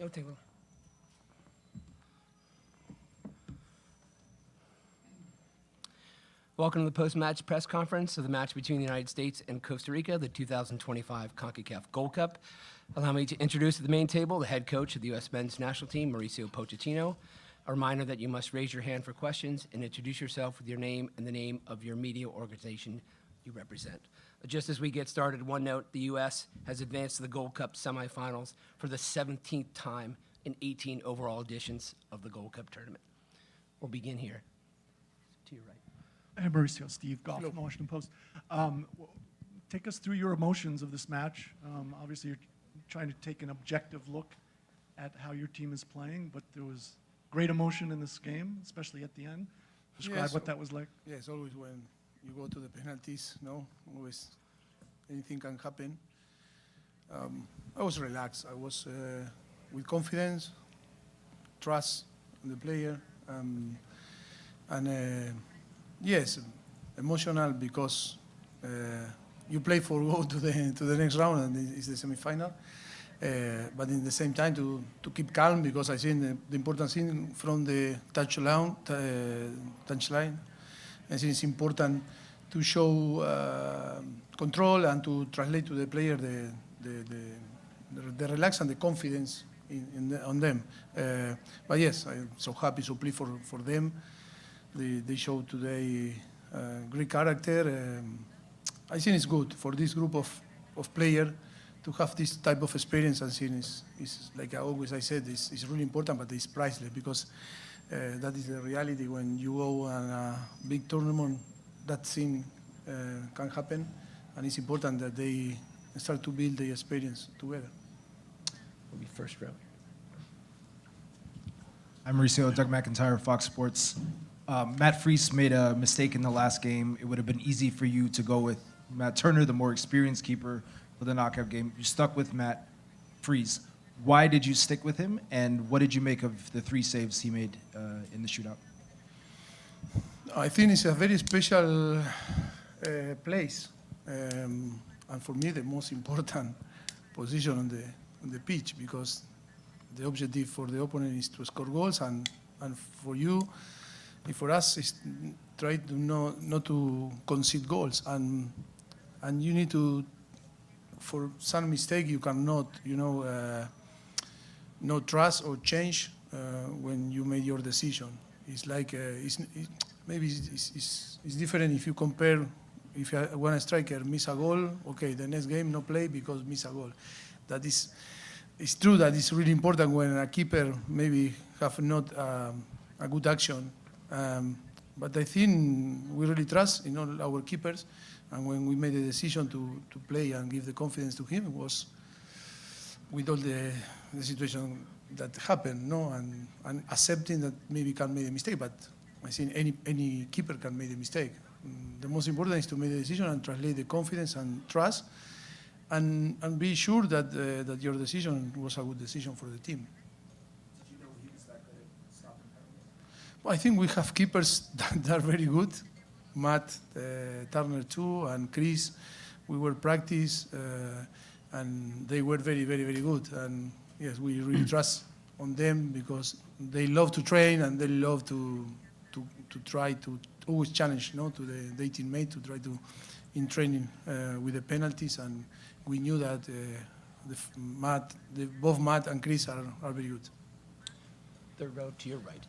No tingle. Welcome to the post-match press conference of the match between the United States and Costa Rica, the 2025 Concacaf Gold Cup. Allow me to introduce at the main table the head coach of the U.S. men's national team, Mauricio Pochettino. A reminder that you must raise your hand for questions and introduce yourself with your name and the name of your media organization you represent. Just as we get started, one note, the U.S. has advanced to the Gold Cup semifinals for the 17th time in 18 overall editions of the Gold Cup tournament. We'll begin here. To your right. Hey, Mauricio, Steve Goff from the Washington Post. Take us through your emotions of this match. Obviously, you're trying to take an objective look at how your team is playing, but there was great emotion in this game, especially at the end. Describe what that was like. Yes, always when you go to the penalties, always anything can happen. I was relaxed. I was with confidence, trust in the player, and yes, emotional because you play for go to the next round and it's the semi-final. But in the same time to keep calm because I think the important thing from the touchline. I think it's important to show control and to translate to the player the relax and the confidence on them. But yes, I'm so happy to play for them. They showed today great character. I think it's good for this group of players to have this type of experience. I think is like I said, it's really important, but it's priceless because that is the reality when you go on a big tournament. That thing can happen, and it's important that they start to build the experience together. We'll be first row. I'm Mauricio, Doug McIntyre, Fox Sports. Matt Freese made a mistake in the last game. It would have been easy for you to go with Matt Turner, the more experienced keeper for the knockout game. You stuck with Matt Freese. Why did you stick with him, and what did you make of the 3 saves he made in the shootout? I think it's a very special place, and for me the most important position on the pitch because the objective for the opponent is to score goals, and for you, for us, is try to not to concede goals, and you need to. For some mistake, you cannot, not trust or change when you made your decision. It's like maybe it's different if you compare. If one striker miss a goal, okay, the next game no play because miss a goal. That is, it's true that it's really important when a keeper maybe have not a good action. But I think we really trust in all our keepers. And when we made the decision to play and give the confidence to him, it was with all the situation that happened, and accepting that maybe can make a mistake. But I think any keeper can make a mistake. The most important is to make the decision and translate the confidence and trust, and be sure that your decision was a good decision for the team. Did you know he was that good at stopping penalties? Well, I think we have keepers that are very good. Matt Turner too, and Chris. We were practice, and they were very, very, very good. And yes, we really trust on them because they love to train and they love to try to always challenge, to the teammate to try to in training with the penalties. And we knew that both Matt and Chris are very good. Third row to your right.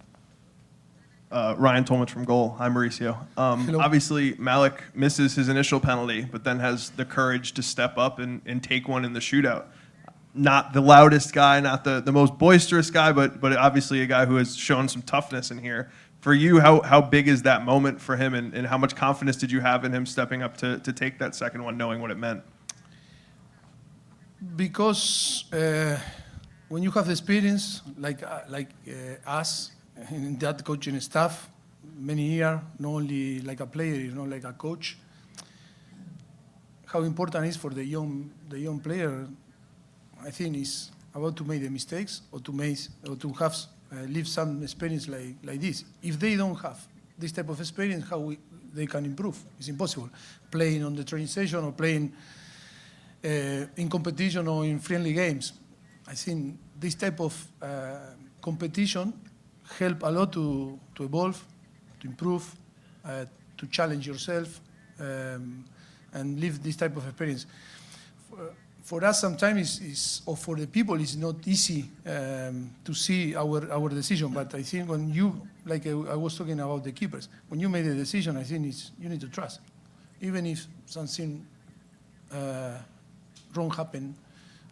Ryan Tolmich from Goal. Hi, Mauricio. Obviously, Malik misses his initial penalty, but then has the courage to step up and take one in the shootout. Not the loudest guy, not the most boisterous guy, but obviously a guy who has shown some toughness in here. For you, how big is that moment for him, and how much confidence did you have in him stepping up to take that second one, knowing what it meant? Because when you have the experience, like us, in that coaching staff, many years, not only like a player, like a coach, how important it is for the young player, I think is about to make the mistakes or to have live some experience like this. If they don't have this type of experience, they can improve? It's impossible. Playing on the training session or playing in competition or in friendly games. I think this type of competition help a lot to evolve, to improve, to challenge yourself, and live this type of experience. For us, sometimes or for the people, it's not easy to see our decision. But I think when you, like I was talking about the keepers, when you made a decision, I think you need to trust, even if something wrong happened.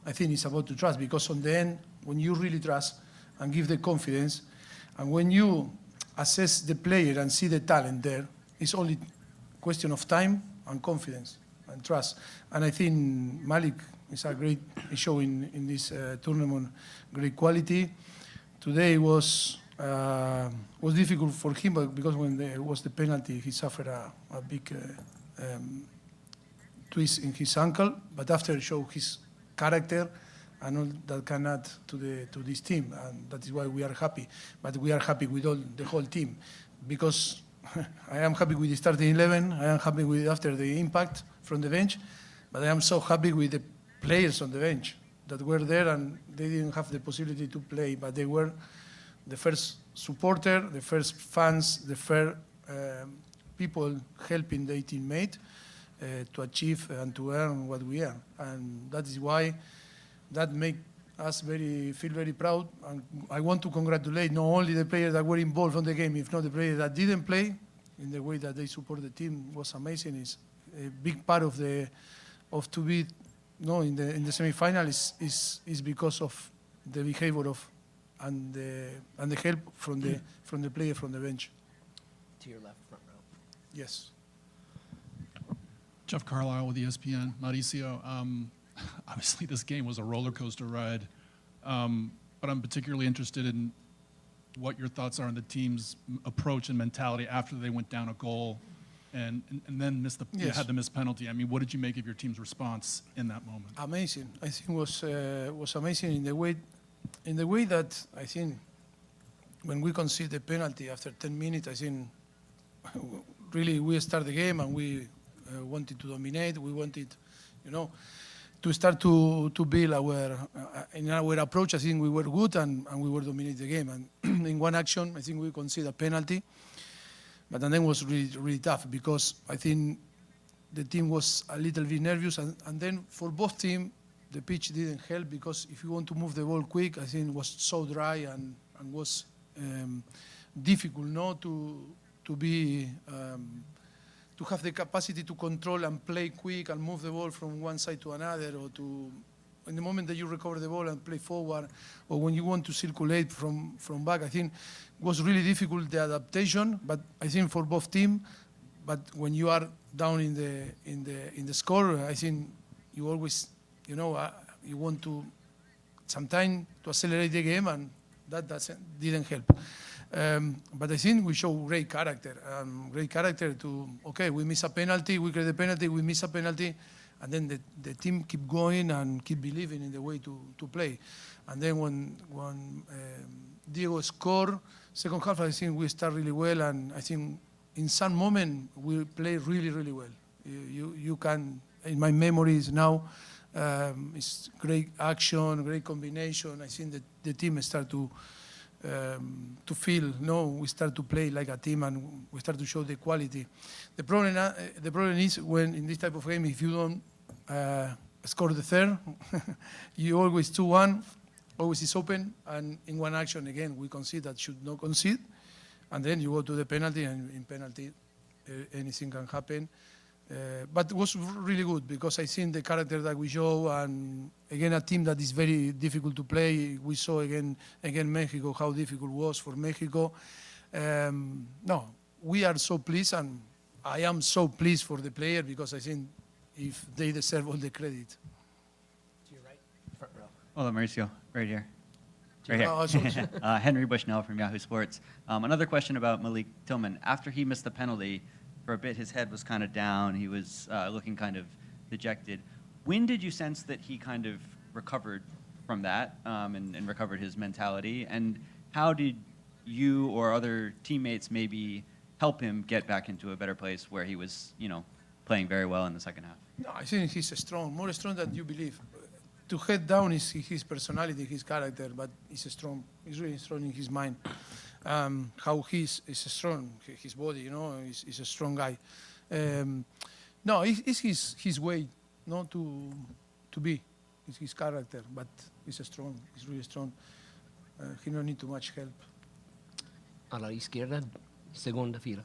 I think it's about to trust, because on the end, when you really trust and give the confidence, and when you assess the player and see the talent there, it's only question of time and confidence and trust. And I think Malik is a great showing in this tournament, great quality. Today was difficult for him, but because when there was the penalty, he suffered a big twist in his ankle. But after he showed his character and all that can add to this team, and that is why we are happy. But we are happy with the whole team, because I am happy with the starting 11. I am happy with after the impact from the bench, but I am so happy with the players on the bench that were there and they didn't have the possibility to play, but they were the first supporter, the first fans, the first people helping their teammate to achieve and to earn what we earn. And that is why that make us feel very proud. And I want to congratulate not only the players that were involved on the game, if not the players that didn't play, in the way that they support the team was amazing. It's a big part of to be in the semi-final is because of the behavior of and the help from the player from the bench. To your left, front row. Yes. Jeff Carlisle with ESPN. Mauricio, obviously this game was a roller coaster ride, but I'm particularly interested in what your thoughts are on the team's approach and mentality after they went down a goal and then you had the missed penalty. I mean, what did you make of your team's response in that moment? Amazing. I think was amazing in the way that I think when we concede the penalty after 10 minutes, I think really we start the game and we wanted to dominate. We wanted, to start to build in our approach. I think we were good and we were dominating the game. And in one action, I think we conceded a penalty. But then it was really, really tough because I think the team was a little bit nervous. And then for both teams, the pitch didn't help because if you want to move the ball quick, I think it was so dry and was difficult to be to have the capacity to control and play quick and move the ball from one side to another, or to in the moment that you recover the ball and play forward, or when you want to circulate from back. I think it was really difficult, the adaptation, but I think for both teams. But when you are down in the score, I think you always, you want to sometimes to accelerate the game, and that didn't help. But I think we show great character we miss a penalty, we create a penalty, we miss a penalty, and then the team keep going and keep believing in the way to play. And then when Diego scored, second half, I think we start really well, and I think in some moment we play really, really well. You can, in my memories now, it's great action, great combination. I think that the team start to feel, we start to play like a team and we start to show the quality. The problem is when in this type of game, if you don't score the third, you always 2-1, always is open, and in one action again we concede that should not concede, and then you go to the penalty, and in penalty anything can happen. But it was really good because I think the character that we show, and again a team that is very difficult to play. We saw again Mexico, how difficult it was for Mexico. We are so pleased, and I am so pleased for the player because I think if they deserve all the credit. To your right, front row. Hola, Mauricio. Right here. Right Oh, here. Henry Bushnell from Yahoo Sports. Another question about Malik Tillman. After he missed the penalty, for a bit his head was kind of down. He was looking kind of dejected. When did you sense that he kind of recovered from that and recovered his mentality? And how did you or other teammates maybe help him get back into a better place where he was, playing very well in the second half? No, I think he's strong, more strong than you believe. to head down is his personality, his character, but he's strong. He's really strong in his mind. How is strong, his body, you know, is a strong guy. No, it's his way, no, to be. It's his character, but he's strong. He's really strong. He don't need too much help. A la izquierda, segunda fila.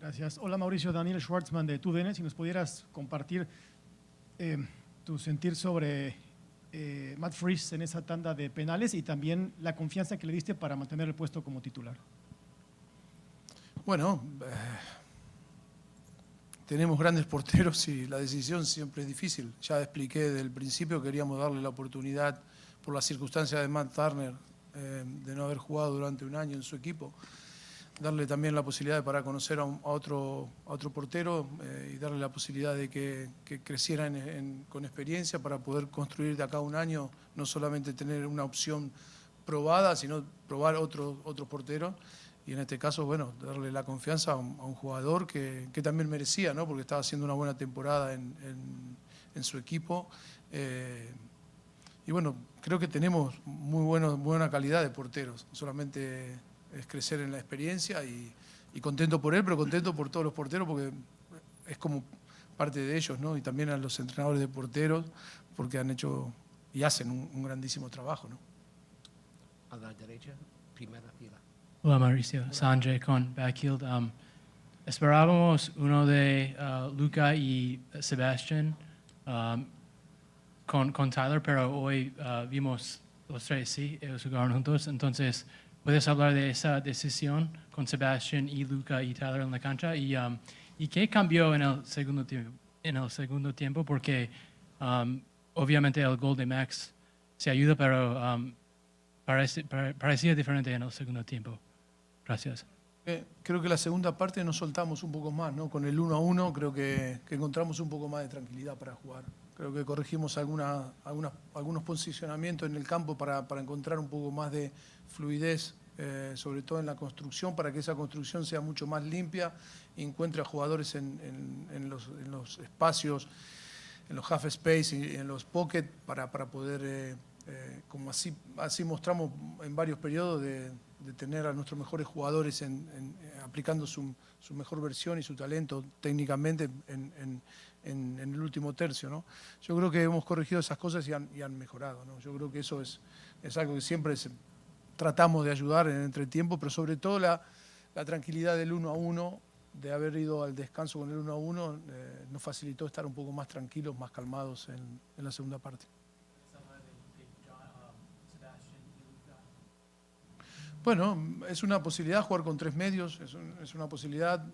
Gracias. Hola Mauricio, Daniel Schwartzman de TUDN. Si nos pudieras compartir tu sentir sobre Matt Freese en esa tanda de penales y también la confianza que le diste para mantener el puesto como titular. Bueno, tenemos grandes porteros y la decisión siempre es difícil. Ya expliqué desde el principio, queríamos darle la oportunidad por las circunstancias de Matt Turner de no haber jugado durante un año en su equipo, darle también la posibilidad para conocer a otro portero y darle la posibilidad de que creciera con experiencia para poder construir de acá a un año, no solamente tener una opción probada, sino probar otro portero. Y en este caso, bueno, darle la confianza a un jugador que también merecía, ¿no? Porque estaba haciendo una buena temporada en su equipo. Y bueno, creo que tenemos buena calidad de porteros. Solamente es crecer en la experiencia y contento por él, pero contento por todos los porteros porque es como parte de ellos, ¿no? Y también a los entrenadores de porteros porque han hecho y hacen un grandísimo trabajo, ¿no? A la derecha, primera fila. Hola Mauricio, Sanjay con Backfield. Esperábamos uno de Luca y Sebastian con Tyler, pero hoy vimos los tres, sí, ellos jugaron juntos. Entonces, ¿puedes hablar de esa decisión con Sebastian y Luca y Tyler en la cancha? ¿Y qué cambió en el segundo tiempo? Porque obviamente el gol de Max se ayuda, pero parecía diferente en el segundo tiempo. Gracias. Creo que la segunda parte nos soltamos un poco más, ¿no? Con el 1-1 creo que encontramos un poco más de tranquilidad para jugar. Creo que corregimos algunos posicionamientos en el campo para encontrar un poco más de fluidez, sobre todo en la construcción, para que esa construcción sea mucho más limpia y encuentre a jugadores en los espacios, en los half space y en los pocket para poder, como así mostramos en varios periodos, de tener a nuestros mejores jugadores aplicando su mejor versión y su talento técnicamente en el último tercio, ¿no? Yo creo que hemos corregido esas cosas y han mejorado, ¿no? Yo creo que eso es algo que siempre tratamos de ayudar en el entretiempo, pero sobre todo la tranquilidad del 1-1, de haber ido al descanso con el 1-1, nos facilitó estar un poco más tranquilos, más calmados en la segunda parte. Bueno, es una posibilidad jugar con tres medios, es una posibilidad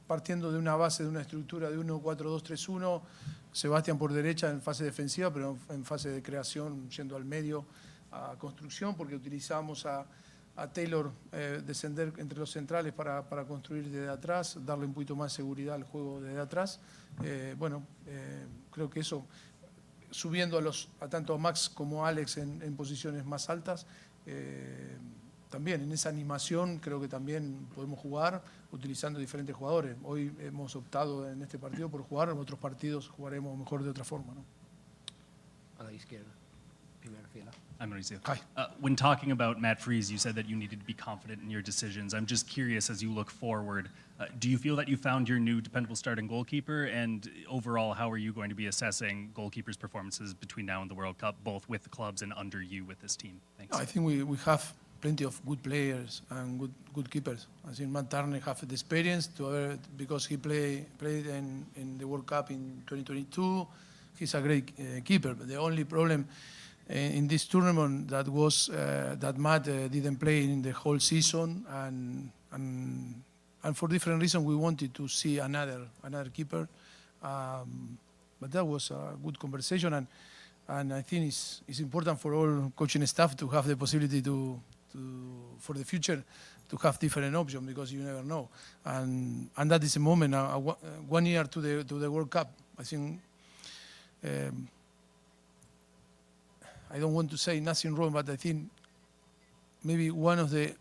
partiendo de una base, de una estructura de 1-4-2-3-1, Sebastián por derecha en fase defensiva, pero en fase de creación yendo al medio a construcción, porque utilizamos a Taylor descender entre los centrales para construir desde atrás, darle un poquito más de seguridad al juego desde atrás. Creo que eso, subiendo a tanto a Max como a Alex en posiciones más altas, también en esa animación creo que también podemos jugar utilizando diferentes jugadores. Hoy hemos optado en este partido por jugar, en otros partidos jugaremos mejor de otra forma, ¿no? A la izquierda, primera fila. I'm Mauricio. Hi. When talking about Matt Freese, you said that you needed to be confident in your decisions. I'm just curious, as you look forward, do you feel that you found your new dependable starting goalkeeper? And overall, how are you going to be assessing goalkeepers' performances between now and the World Cup, both with the clubs and under you with this team? Thanks. I think we have plenty of good players and good keepers. I think Matt Turner has the experience because he played in the World Cup in 2022. He's a great keeper. But the only problem in this tournament that was that Matt didn't play in the whole season, and for different reasons we wanted to see another keeper. But that was a good conversation, and I think it's important for all coaching staff to have the possibility to for the future to have different options, because you never know. And that is a moment, 1 year to the World Cup. I think I don't want to say nothing wrong, but I think maybe one of the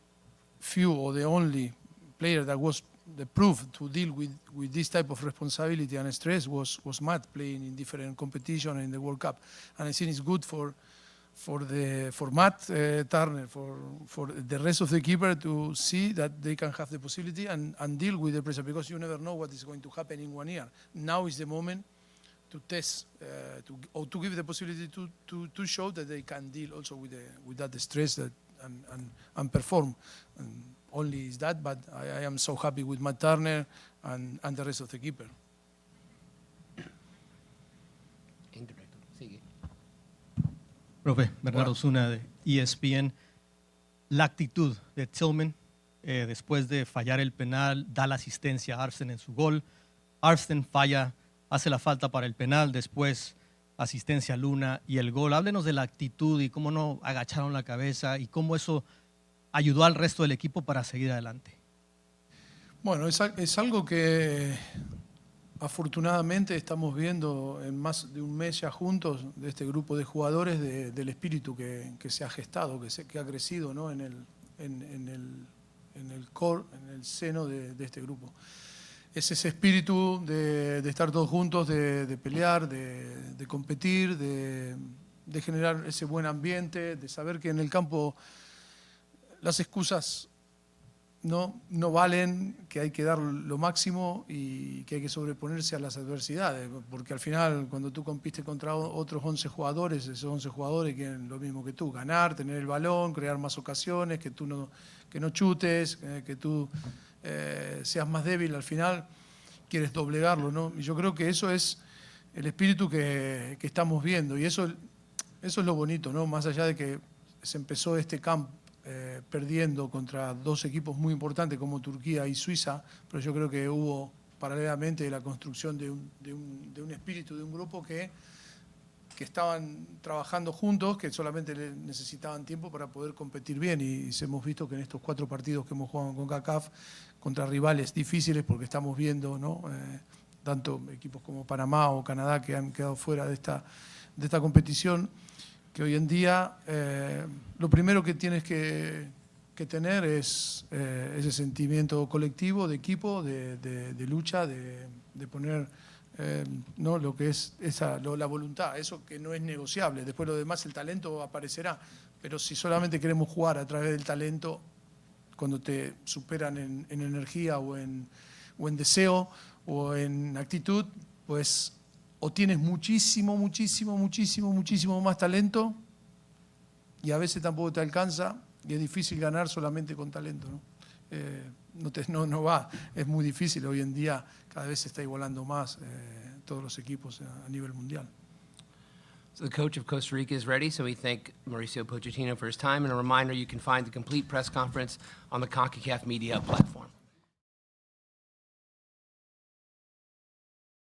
few or the only player that was the proof to deal with this type of responsibility and stress was Matt playing in different competition in the World Cup, and I think it's good for Matt Turner, for the rest of the keeper to see that they can have the possibility and deal with the pressure, because you never know what is going to happen in 1 year. Now is the moment to test, to give the possibility to show that they can deal also with that stress and perform. And only is that, but I am so happy with Matt Turner and the rest of the keeper. Indirecto. Sigue. Profe, Bernardo Zuna de ESPN. La actitud de Tillman después de fallar el penal, da la asistencia a Arfsten en su gol. Arfsten falla, hace la falta para el penal, después asistencia a Luna y el gol. Háblenos de la actitud y cómo no agacharon la cabeza y cómo eso ayudó al resto del equipo para seguir adelante. Bueno, es algo que afortunadamente estamos viendo en más de un mes ya juntos de este grupo de jugadores, del espíritu que se ha gestado, que ha crecido, ¿no? en el core, en el seno de este grupo. Es ese espíritu de estar todos juntos, de pelear, de competir, de generar ese buen ambiente, de saber que en el campo las excusas no valen, que hay que dar lo máximo y que hay que sobreponerse a las adversidades, porque al final cuando tú compites contra otros 11 jugadores, esos 11 jugadores quieren lo mismo que tú, ganar, tener el balón, crear más ocasiones, que no chutes, que tú seas más débil, al final quieres doblegarlo, ¿no? Y yo creo que eso es el espíritu que estamos viendo, y eso es lo bonito, ¿no? Más allá de que se empezó este camp perdiendo contra dos equipos muy importantes como Turquía y Suiza, pero yo creo que hubo paralelamente la construcción de un espíritu, de un grupo que estaban trabajando juntos, que solamente necesitaban tiempo para poder competir bien, y hemos visto que en estos 4 partidos que hemos jugado con Concacaf contra rivales difíciles, porque estamos viendo, ¿no? Tanto equipos como Panamá o Canadá que han quedado fuera de esta competición, que hoy en día lo primero que tienes que tener es ese sentimiento colectivo, de equipo, de lucha, de poner ¿no? lo que es la voluntad, eso que no es negociable. Después lo demás, el talento aparecerá, pero si solamente queremos jugar a través del talento, cuando te superan en energía o en deseo o en actitud, pues o tienes muchísimo más talento, y a veces tampoco te alcanza, y es difícil ganar solamente con talento, ¿no? No va, es muy difícil. Hoy en día cada vez se está igualando más todos los equipos a nivel mundial. So the coach of Costa Rica is ready, so we thank Mauricio Pochettino for his time, and a reminder, you can find the complete press conference on the CONCACAF media platform.